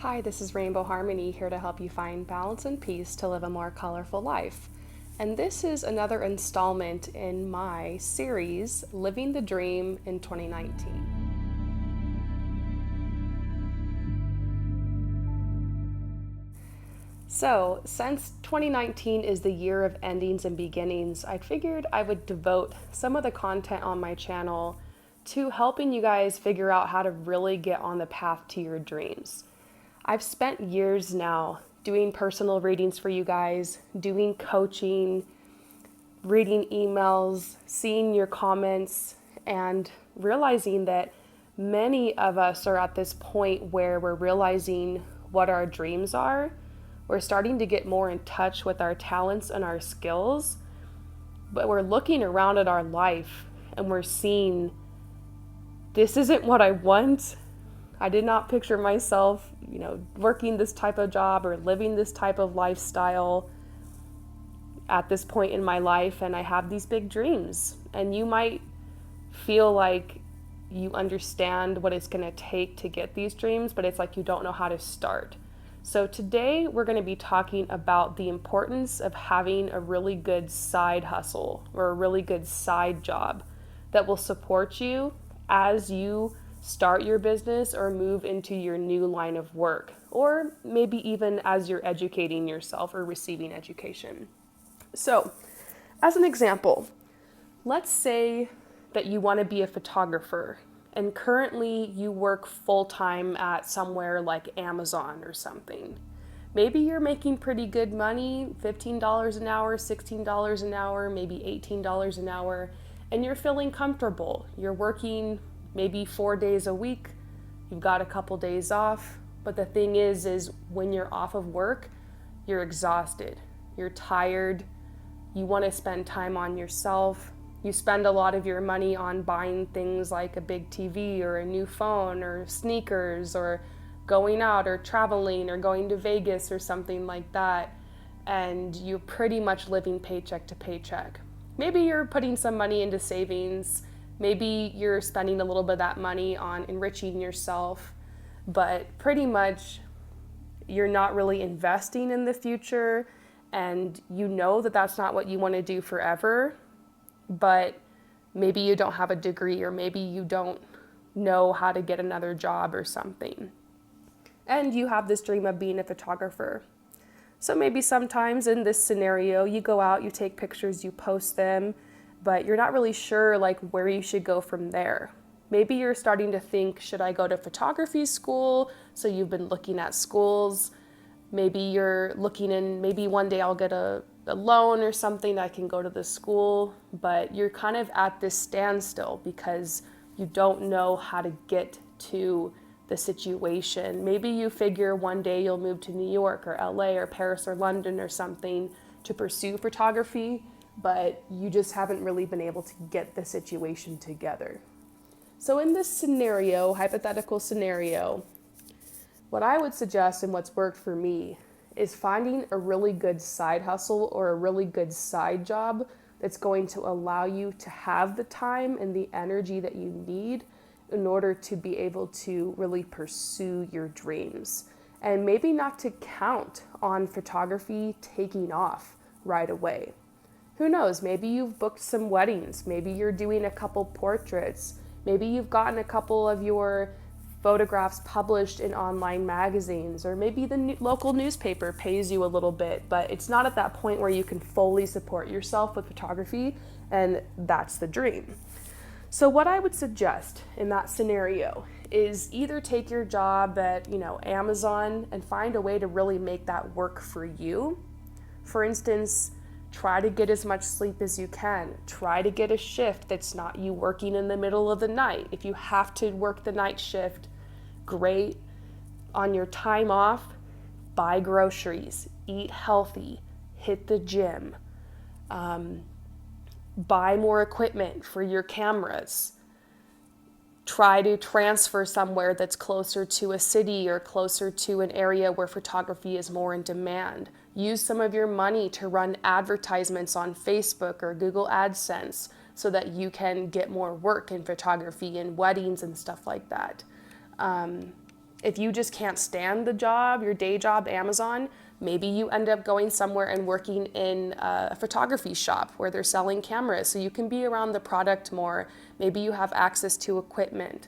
Hi, this is Rainbow Harmony here to help you find balance and peace to live a more colorful life. And this is another installment in my series, Living the Dream in 2019. So, since 2019 is the year of endings and beginnings, I figured I would devote some of the content on my channel to helping you guys figure out how to really get on the path to your dreams. I've spent years now doing personal readings for you guys, doing coaching, reading emails, seeing your comments, and realizing that many of us are at this point where we're realizing what our dreams are. We're starting to get more in touch with our talents and our skills, but we're looking around at our life and we're seeing this isn't what I want. I did not picture myself, working this type of job or living this type of lifestyle at this point in my life, and I have these big dreams. And you might feel like you understand what it's going to take to get these dreams, but it's like you don't know how to start. So today we're going to be talking about the importance of having a really good side hustle or a really good side job that will support you as you start your business or move into your new line of work, or maybe even as you're educating yourself or receiving education. So, as an example, let's say that you want to be a photographer and currently you work full-time at somewhere like Amazon or something. Maybe you're making pretty good money, $15 an hour, $16 an hour, maybe $18 an hour, and you're feeling comfortable. You're working maybe 4 days a week, you've got a couple days off, but the thing is when you're off of work, you're exhausted, you're tired, you want to spend time on yourself. You spend a lot of your money on buying things like a big TV or a new phone or sneakers or going out or traveling or going to Vegas or something like that, and you're pretty much living paycheck to paycheck. Maybe you're putting some money into savings, maybe you're spending a little bit of that money on enriching yourself, but pretty much you're not really investing in the future, and you know that that's not what you want to do forever, but maybe you don't have a degree, or maybe you don't know how to get another job or something. And you have this dream of being a photographer. So maybe sometimes in this scenario, you go out, you take pictures, you post them, but you're not really sure where you should go from there. Maybe you're starting to think, should I go to photography school? So you've been looking at schools. Maybe you're looking in, maybe one day I'll get a loan or something, I can go to the school, but you're kind of at this standstill because you don't know how to get to the situation. Maybe you figure one day you'll move to New York or LA or Paris or London or something to pursue photography, but you just haven't really been able to get the situation together. So in this scenario, hypothetical scenario, what I would suggest and what's worked for me is finding a really good side hustle or a really good side job that's going to allow you to have the time and the energy that you need in order to be able to really pursue your dreams. And maybe not to count on photography taking off right away. Who knows, maybe you've booked some weddings, maybe you're doing a couple portraits, maybe you've gotten a couple of your photographs published in online magazines, or maybe the local newspaper pays you a little bit, but it's not at that point where you can fully support yourself with photography, and that's the dream. So what I would suggest in that scenario is either take your job at, Amazon and find a way to really make that work for you. For instance, try to get as much sleep as you can. Try to get a shift that's not you working in the middle of the night. If you have to work the night shift, great. On your time off, buy groceries, eat healthy, hit the gym, buy more equipment for your cameras. Try to transfer somewhere that's closer to a city or closer to an area where photography is more in demand. Use some of your money to run advertisements on Facebook or Google AdSense so that you can get more work in photography and weddings and stuff like that. If you just can't stand the job, your day job, Amazon, maybe you end up going somewhere and working in a photography shop where they're selling cameras so you can be around the product more. Maybe you have access to equipment,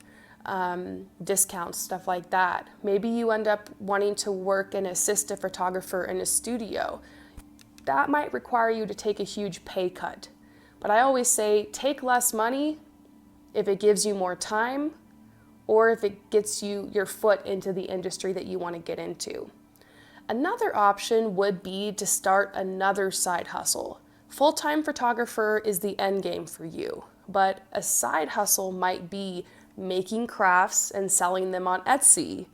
discounts, stuff like that. Maybe you end up wanting to work and assist a photographer in a studio. That might require you to take a huge pay cut. But I always say take less money if it gives you more time, or if it gets you your foot into the industry that you want to get into. Another option would be to start another side hustle. Full-time photographer is the end game for you, but a side hustle might be making crafts and selling them on Etsy.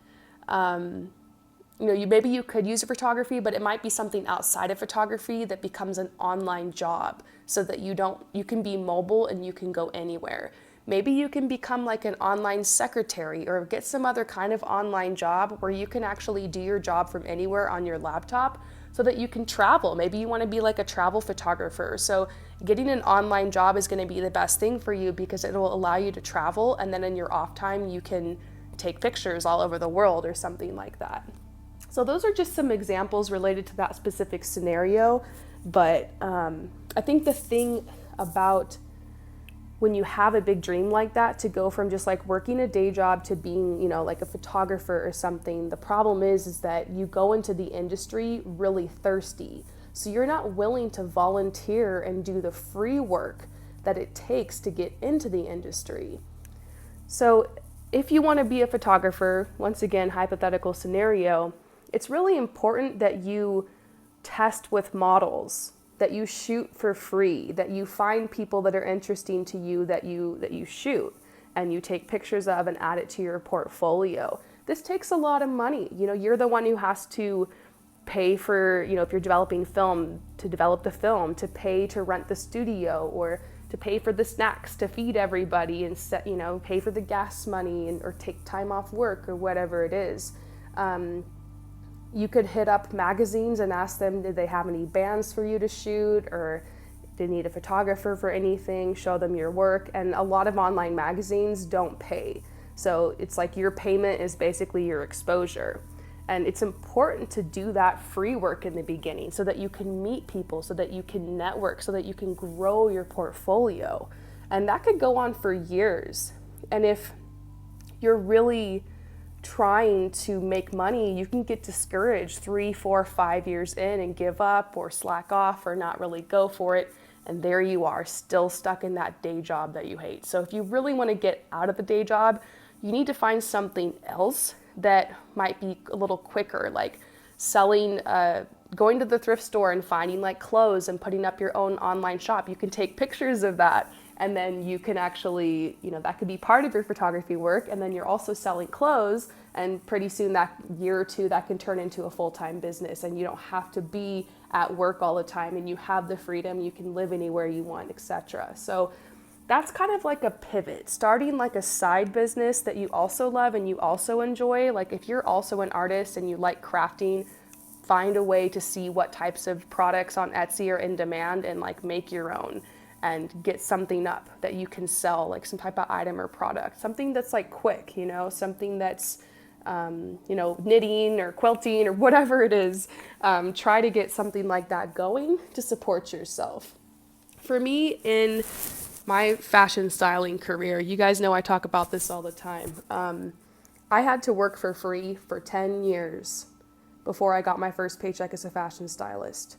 Maybe you could use a photography, but it might be something outside of photography that becomes an online job so that you can be mobile and you can go anywhere. Maybe you can become like an online secretary or get some other kind of online job where you can actually do your job from anywhere on your laptop so that you can travel. Maybe you want to be like a travel photographer. So getting an online job is going to be the best thing for you because it will allow you to travel, and then in your off time you can take pictures all over the world or something like that. So those are just some examples related to that specific scenario. But I think the thing about when you have a big dream like that, to go from just like working a day job to being, like a photographer or something, the problem is that you go into the industry really thirsty. So you're not willing to volunteer and do the free work that it takes to get into the industry. So if you want to be a photographer, once again, hypothetical scenario, it's really important that you test with models, that you shoot for free, that you find people that are interesting to you that you shoot and you take pictures of and add it to your portfolio. This takes a lot of money. You're the one who has to pay for, if you're developing film, to develop the film, to pay to rent the studio, or to pay for the snacks to feed everybody, and pay for the gas money or take time off work or whatever it is. You could hit up magazines and ask them, did they have any bands for you to shoot, or do they need a photographer for anything? Show them your work. And a lot of online magazines don't pay. So it's like your payment is basically your exposure. And it's important to do that free work in the beginning so that you can meet people, so that you can network, so that you can grow your portfolio. And that could go on for years. And if you're really trying to make money, you can get discouraged 3, 4, 5 years in and give up or slack off or not really go for it. And there you are, still stuck in that day job that you hate. So if you really want to get out of the day job, you need to find something else that might be a little quicker, like selling, going to the thrift store and finding like clothes and putting up your own online shop. You can take pictures of that, and then you can actually, that could be part of your photography work, and then you're also selling clothes, and pretty soon, that year or two, that can turn into a full-time business, and you don't have to be at work all the time, and you have the freedom, you can live anywhere you want, etc. So that's kind of like a pivot, starting like a side business that you also love and you also enjoy. Like if you're also an artist and you like crafting, find a way to see what types of products on Etsy are in demand and like make your own and get something up that you can sell, like some type of item or product, something that's like quick, something that's, knitting or quilting or whatever it is. Try to get something like that going to support yourself. For me, in my fashion styling career, you guys know I talk about this all the time. I had to work for free for 10 years before I got my first paycheck as a fashion stylist.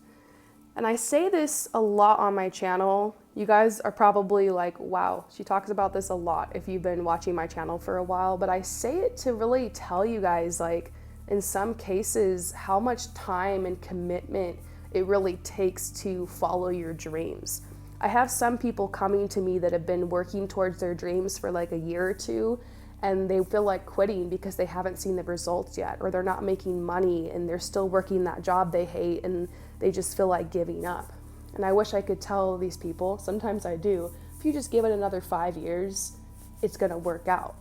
And I say this a lot on my channel. You guys are probably like, wow, she talks about this a lot if you've been watching my channel for a while. But I say it to really tell you guys, like, in some cases, how much time and commitment it really takes to follow your dreams. I have some people coming to me that have been working towards their dreams for like a year or two, and they feel like quitting because they haven't seen the results yet, or they're not making money and they're still working that job they hate and they just feel like giving up. And I wish I could tell these people, sometimes I do, if you just give it another 5 years, it's gonna work out.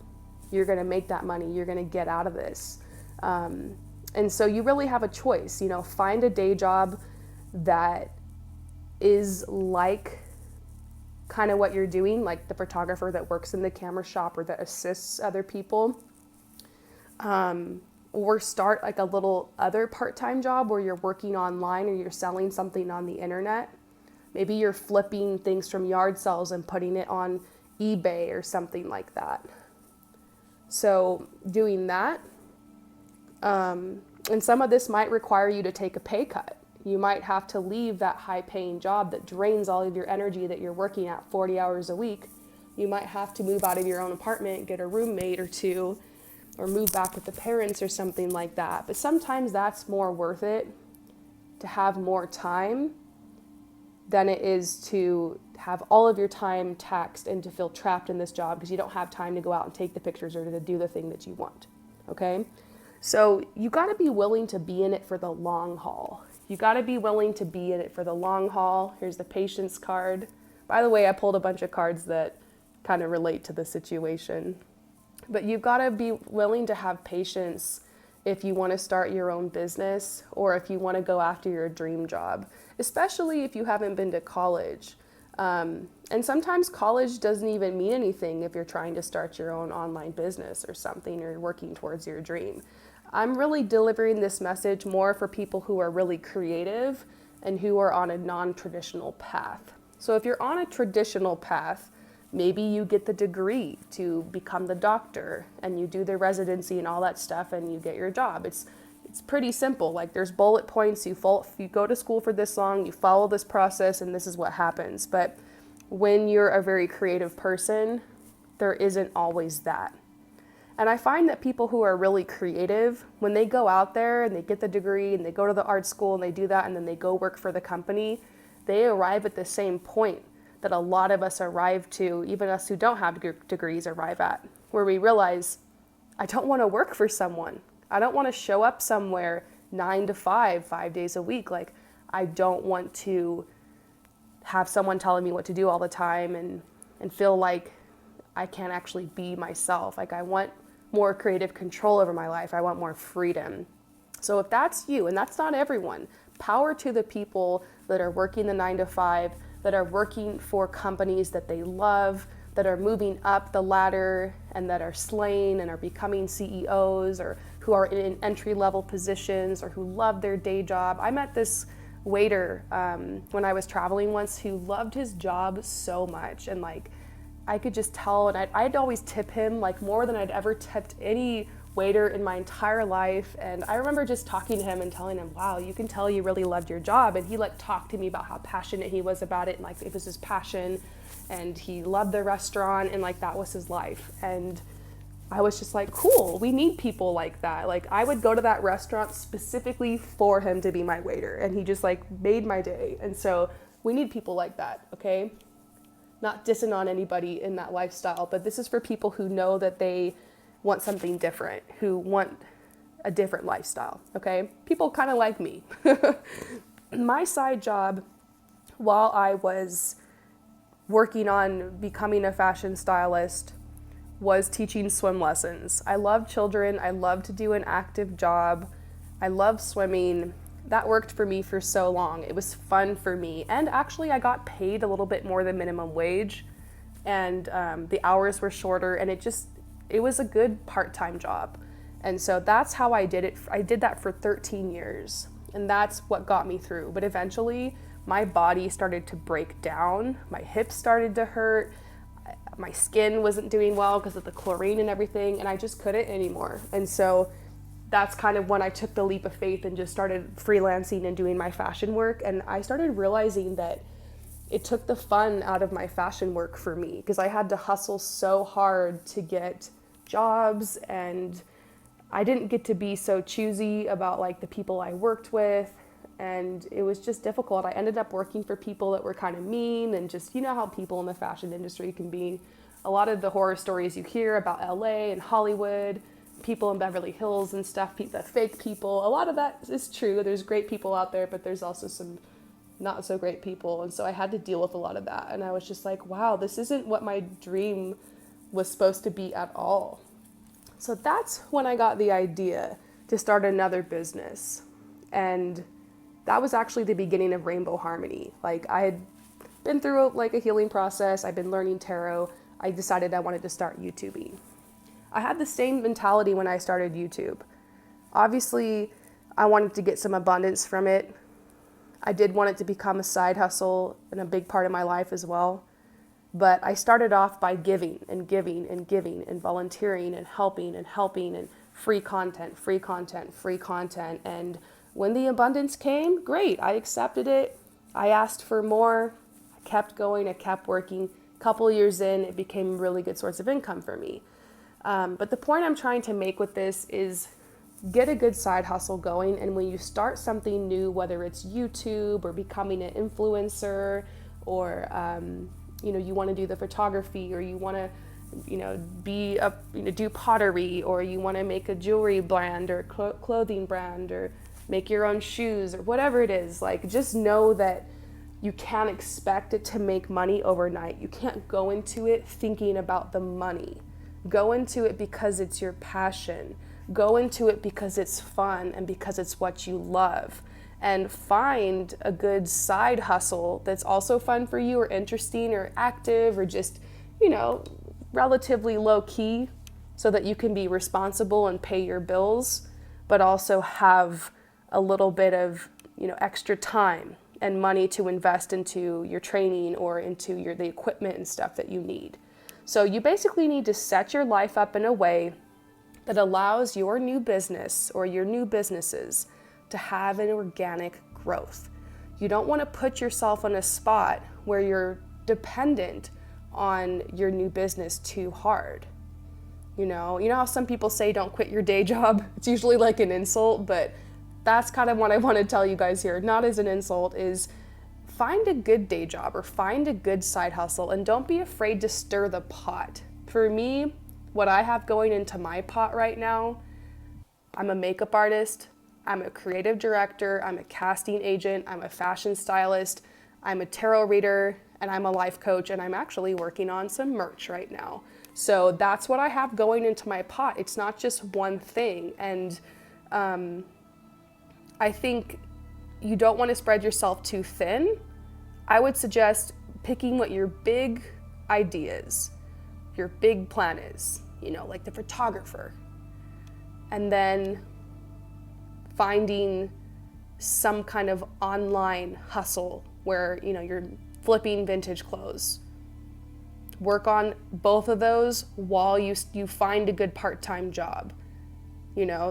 You're gonna make that money, you're gonna get out of this. And so you really have a choice, find a day job that is like kind of what you're doing, like the photographer that works in the camera shop or that assists other people. or start like a little other part-time job where you're working online or you're selling something on the internet. Maybe you're flipping things from yard sales and putting it on eBay or something like that. So doing that, and some of this might require you to take a pay cut. You might have to leave that high-paying job that drains all of your energy that you're working at 40 hours a week. You might have to move out of your own apartment, get a roommate or two, or move back with the parents or something like that. But sometimes that's more worth it to have more time than it is to have all of your time taxed and to feel trapped in this job because you don't have time to go out and take the pictures or to do the thing that you want, okay? So you got to be willing to be in it for the long haul. You got to be willing to be in it for the long haul. Here's the patience card. By the way, I pulled a bunch of cards that kind of relate to the situation. But you've got to be willing to have patience if you want to start your own business or if you want to go after your dream job, especially if you haven't been to college. And sometimes college doesn't even mean anything if you're trying to start your own online business or something or you're working towards your dream. I'm really delivering this message more for people who are really creative and who are on a non-traditional path. So if you're on a traditional path, maybe you get the degree to become the doctor and you do the residency and all that stuff and you get your job. It's pretty simple. Like there's bullet points, you go to school for this long, you follow this process and this is what happens. But when you're a very creative person, there isn't always that. And I find that people who are really creative, when they go out there and they get the degree and they go to the art school and they do that and then they go work for the company, they arrive at the same point that a lot of us arrive to, even us who don't have degrees arrive at, where we realize, I don't want to work for someone. I don't want to show up somewhere 9 to 5, 5 days a week. Like, I don't want to have someone telling me what to do all the time and feel like I can't actually be myself. Like, I want more creative control over my life. I want more freedom. So if that's you, and that's not everyone, power to the people that are working the 9 to 5, that are working for companies that they love, that are moving up the ladder and that are slaying and are becoming CEOs, or who are in entry-level positions or who love their day job. I met this waiter when I was traveling once who loved his job so much, and like I could just tell, and I'd always tip him like more than I'd ever tipped any waiter in my entire life. And I remember just talking to him and telling him, wow, you can tell you really loved your job. And he like talked to me about how passionate he was about it, and like it was his passion, and he loved the restaurant, and like that was his life. And I was just like, cool, we need people like that. Like I would go to that restaurant specifically for him to be my waiter, and he just like made my day. And so we need people like that, okay? Not dissing on anybody in that lifestyle, but this is for people who know that they want something different, who want a different lifestyle, okay? People kind of like me. My side job while I was working on becoming a fashion stylist was teaching swim lessons. I love children. I love to do an active job. I love swimming. That worked for me for so long. It was fun for me. And actually I got paid a little bit more than minimum wage, and the hours were shorter, and it was a good part-time job. And so that's how I did it. I did that for 13 years, and that's what got me through. But eventually my body started to break down. My hips started to hurt. My skin wasn't doing well because of the chlorine and everything, and I just couldn't anymore. And so that's kind of when I took the leap of faith and just started freelancing and doing my fashion work. And I started realizing that it took the fun out of my fashion work for me, because I had to hustle so hard to get jobs, and I didn't get to be so choosy about like the people I worked with, and it was just difficult. I ended up working for people that were kind of mean, and just, you know how people in the fashion industry can be. A lot of the horror stories you hear about LA and Hollywood, people in Beverly Hills and stuff, the fake people, a lot of that is true. There's great people out there, but there's also some not so great people. And so I had to deal with a lot of that. And I was just like, wow, this isn't what my dream was supposed to be at all. So that's when I got the idea to start another business. And that was actually the beginning of Rainbow Harmony. Like I had been through like a healing process. I've been learning tarot. I decided I wanted to start YouTubing. I had the same mentality when I started YouTube. Obviously, I wanted to get some abundance from it. I did want it to become a side hustle and a big part of my life as well. But I started off by giving and giving and giving and volunteering and helping and free content, free content, free content. And when the abundance came, great, I accepted it. I asked for more. I kept going, I kept working. A couple years in, it became a really good source of income for me. But the point I'm trying to make with this is get a good side hustle going. And when you start something new, whether it's YouTube or becoming an influencer or, you want to do the photography, or you want to, do pottery, or you want to make a jewelry brand or clothing brand, or make your own shoes, or whatever it is, like, just know that you can't expect it to make money overnight. You can't go into it thinking about the money. Go into it because it's your passion. Go into it because it's fun and because it's what you love. And find a good side hustle that's also fun for you, or interesting, or active, or just, relatively low key, so that you can be responsible and pay your bills, but also have a little bit of, extra time and money to invest into your training or into the equipment and stuff that you need. So you basically need to set your life up in a way that allows your new business or your new businesses to have an organic growth. You don't want to put yourself in a spot where you're dependent on your new business too hard. You know how some people say don't quit your day job? It's usually like an insult, but that's kind of what I want to tell you guys here, not as an insult, is find a good day job or find a good side hustle, and don't be afraid to stir the pot. For me, what I have going into my pot right now, I'm a makeup artist, I'm a creative director, I'm a casting agent, I'm a fashion stylist, I'm a tarot reader, and I'm a life coach, and I'm actually working on some merch right now. So that's what I have going into my pot. It's not just one thing. And I think you don't want to spread yourself too thin. I would suggest picking what your big ideas, your big plan is, like the photographer, and then finding some kind of online hustle where, you're flipping vintage clothes. Work on both of those while you find a good part-time job,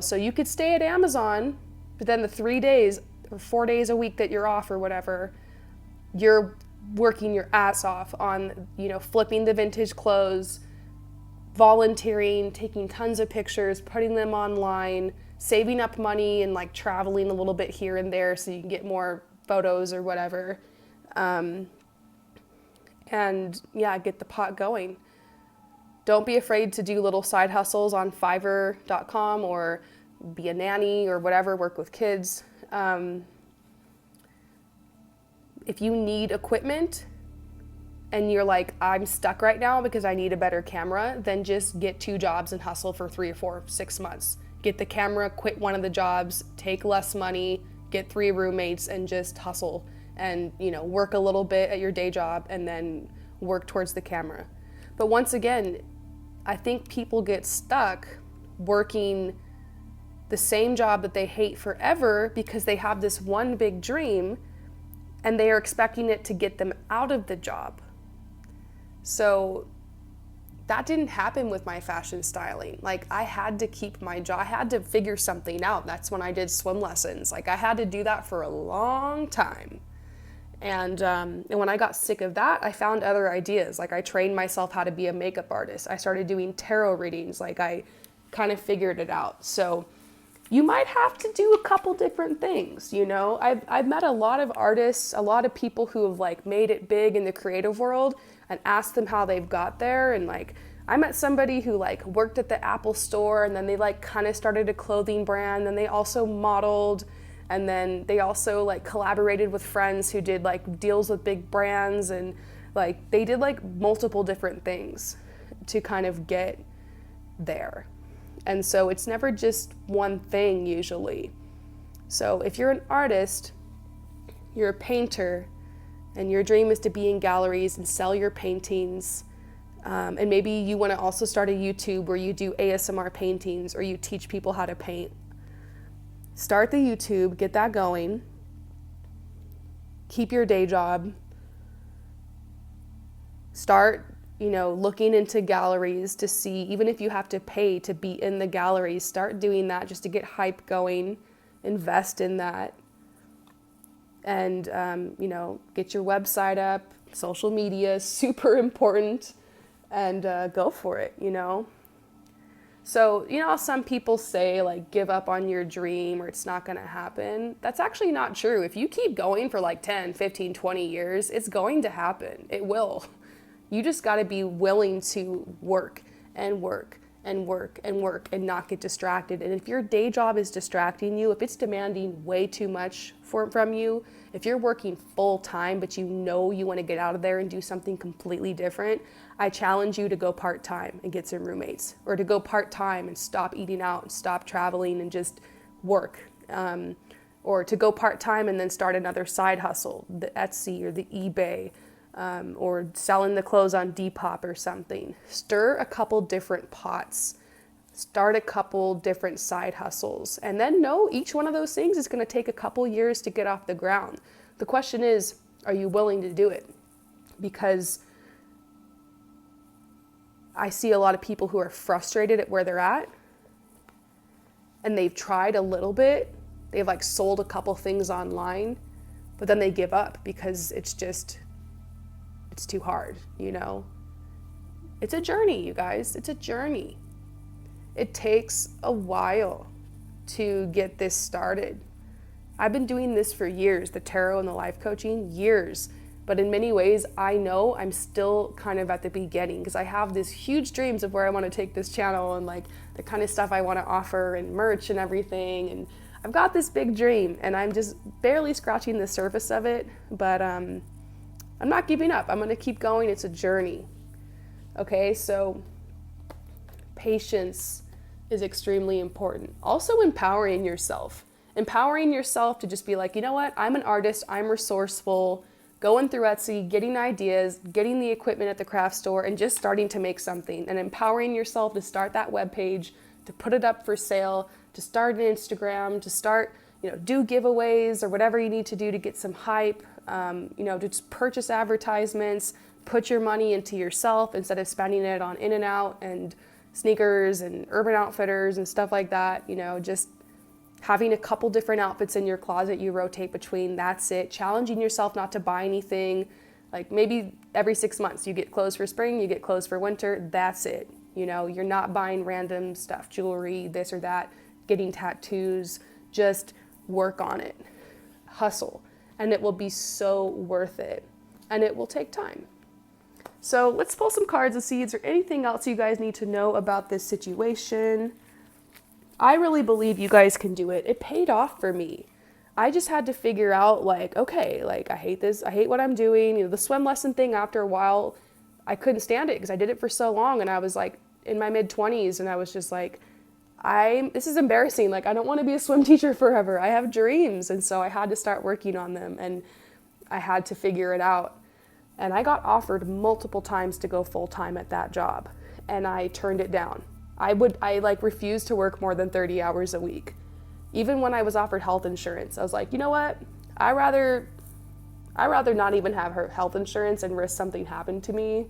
so you could stay at Amazon, but then the 3 days or 4 days a week that you're off or whatever, you're working your ass off on, flipping the vintage clothes, volunteering, taking tons of pictures, putting them online, saving up money, and like traveling a little bit here and there so you can get more photos or whatever. And yeah, get the pot going. Don't be afraid to do little side hustles on Fiverr.com or be a nanny or whatever, work with kids. If you need equipment and you're like, I'm stuck right now because I need a better camera, then just get 2 jobs and hustle for 3 or 4, 6 months. Get the camera, quit one of the jobs, take less money, get 3 roommates, and just hustle and, work a little bit at your day job and then work towards the camera. But once again, I think people get stuck working the same job that they hate forever because they have this one big dream and they are expecting it to get them out of the job. So that didn't happen with my fashion styling. Like, I had to keep my job. I had to figure something out. That's when I did swim lessons. Like, I had to do that for a long time. And when I got sick of that, I found other ideas. Like, I trained myself how to be a makeup artist. I started doing tarot readings. Like, I kind of figured it out. So you might have to do a couple different things, I've met a lot of artists, a lot of people who have like made it big in the creative world, and asked them how they've got there. And like, I met somebody who like worked at the Apple store, and then they like kind of started a clothing brand, and they also modeled, and then they also like collaborated with friends who did like deals with big brands, and like they did like multiple different things to kind of get there. And so it's never just one thing usually. So if you're an artist, you're a painter, and your dream is to be in galleries and sell your paintings, And maybe you want to also start a YouTube where you do ASMR paintings or you teach people how to paint. Start the YouTube, get that going. Keep your day job. Start, looking into galleries to see, even if you have to pay to be in the galleries, start doing that just to get hype going. Invest in that. And, get your website up. Social media is super important. And go for it, So, how some people say, like, give up on your dream or it's not going to happen. That's actually not true. If you keep going for like 10, 15, 20 years, it's going to happen. It will. You just got to be willing to work and work and work and work and not get distracted. And if your day job is distracting you, if it's demanding way too much from you, if you're working full time, but you want to get out of there and do something completely different, I challenge you to go part-time and get some roommates, or to go part-time and stop eating out and stop traveling and just work. Or to go part-time and then start another side hustle, the Etsy or the eBay, or selling the clothes on Depop or something. Stir a couple different pots. Start a couple different side hustles. And then know each one of those things is going to take a couple years to get off the ground. The question is, are you willing to do it? Because I see a lot of people who are frustrated at where they're at, and they've tried a little bit. They've like sold a couple things online, but then they give up because it's too hard, It's a journey, you guys. It's a journey. It takes a while to get this started. I've been doing this for years, the tarot and the life coaching, years. But in many ways, I know I'm still kind of at the beginning because I have these huge dreams of where I want to take this channel and like the kind of stuff I want to offer and merch and everything. And I've got this big dream and I'm just barely scratching the surface of it. But I'm not giving up. I'm going to keep going. It's a journey. Okay, so patience is extremely important. Also empowering yourself. Empowering yourself to just be like, you know what? I'm an artist. I'm resourceful. Going through Etsy, getting ideas, getting the equipment at the craft store, and just starting to make something. And empowering yourself to start that web page, to put it up for sale, to start an Instagram, to start, do giveaways or whatever you need to do to get some hype, to just purchase advertisements, put your money into yourself instead of spending it on In-N-Out and sneakers and Urban Outfitters and stuff like that, just having a couple different outfits in your closet you rotate between, that's it. Challenging yourself not to buy anything. Like maybe every 6 months you get clothes for spring, you get clothes for winter, that's it. You're not buying random stuff, jewelry, this or that, getting tattoos. Just work on it. Hustle. And it will be so worth it. And it will take time. So let's pull some cards and see is there anything else you guys need to know about this situation. I really believe you guys can do it. It paid off for me. I just had to figure out okay, I hate this. I hate what I'm doing. The swim lesson thing, after a while, I couldn't stand it because I did it for so long. And I was like in my mid-20s and I was just like, this is embarrassing. I don't want to be a swim teacher forever. I have dreams. And so I had to start working on them and I had to figure it out. And I got offered multiple times to go full-time at that job. And I turned it down. I refused to work more than 30 hours a week. Even when I was offered health insurance, I was like, you know what? I'd rather not even have her health insurance and risk something happen to me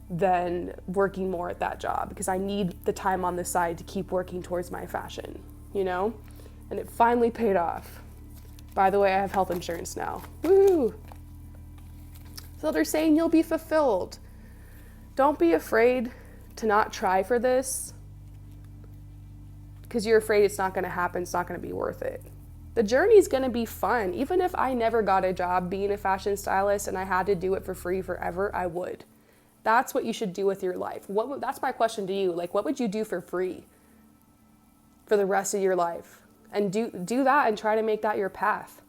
than working more at that job because I need the time on the side to keep working towards my fashion, And it finally paid off. By the way, I have health insurance now. Woo! So they're saying you'll be fulfilled. Don't be afraid to not try for this because you're afraid it's not going to happen. It's not going to be worth it. The journey is going to be fun. Even if I never got a job being a fashion stylist and I had to do it for free forever, I would. That's what you should do with your life. That's my question to you. What would you do for free for the rest of your life? And do that and try to make that your path.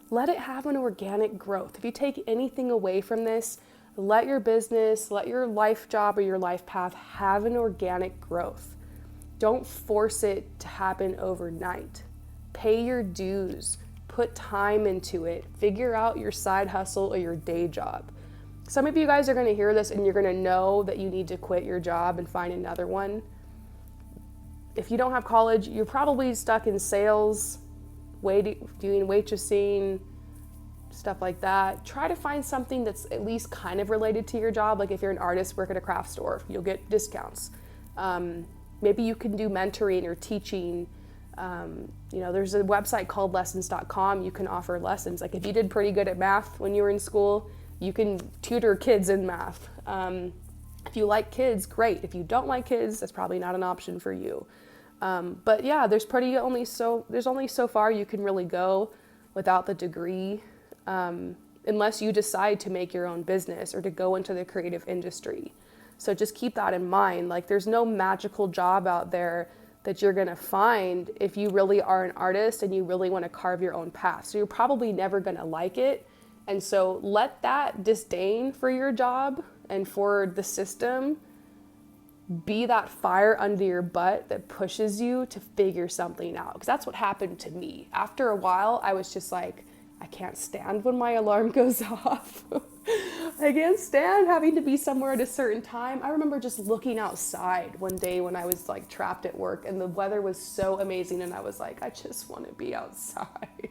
Let it have an organic growth. If you take anything away from this, let your business, let your life job or your life path have an organic growth. Don't force it to happen overnight. Pay your dues. Put time into it. Figure out your side hustle or your day job. Some of you guys are going to hear this and you're going to know that you need to quit your job and find another one. If you don't have college, you're probably stuck in sales, doing waitressing, stuff like that. Try to find something that's at least kind of related to your job. Like if you're an artist, work at a craft store, you'll get discounts. Maybe you can do mentoring or teaching. There's a website called lessons.com. You can offer lessons. Like if you did pretty good at math when you were in school, you can tutor kids in math. If you like kids, great. If you don't like kids, that's probably not an option for you. But yeah, there's only so far you can really go without the degree, unless you decide to make your own business or to go into the creative industry. So just keep that in mind. Like there's no magical job out there that you're gonna find if you really are an artist and you really wanna carve your own path. So you're probably never gonna like it. And so let that disdain for your job and for the system be that fire under your butt that pushes you to figure something out. Because that's what happened to me. After a while, I was just like, I can't stand when my alarm goes off. I can't stand having to be somewhere at a certain time. I remember just looking outside one day when I was like trapped at work and the weather was so amazing and I was like, I just want to be outside.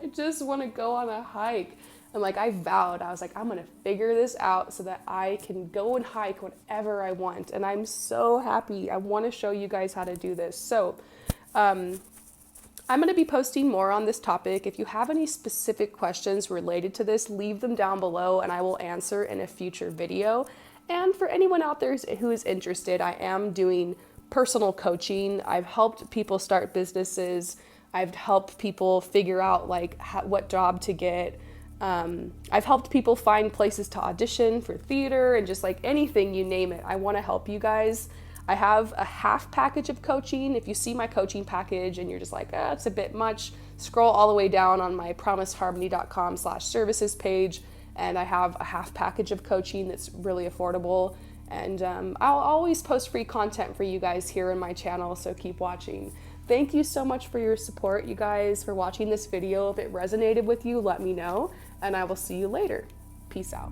I just want to go on a hike. And like I vowed, I was like, I'm gonna figure this out so that I can go and hike whenever I want. And I'm so happy. I want to show you guys how to do this. So I'm gonna be posting more on this topic. If you have any specific questions related to this, leave them down below and I will answer in a future video. And for anyone out there who is interested, I am doing personal coaching. I've helped people start businesses. I've helped people figure out like what job to get. I've helped people find places to audition for theater and just like anything, you name it. I want to help you guys. I have a half package of coaching. If you see my coaching package and you're just like, it's a bit much, scroll all the way down on my promiseharmony.com/services page. And I have a half package of coaching that's really affordable. And I'll always post free content for you guys here on my channel, so keep watching. Thank you so much for your support, you guys, for watching this video. If it resonated with you, let me know, and I will see you later. Peace out.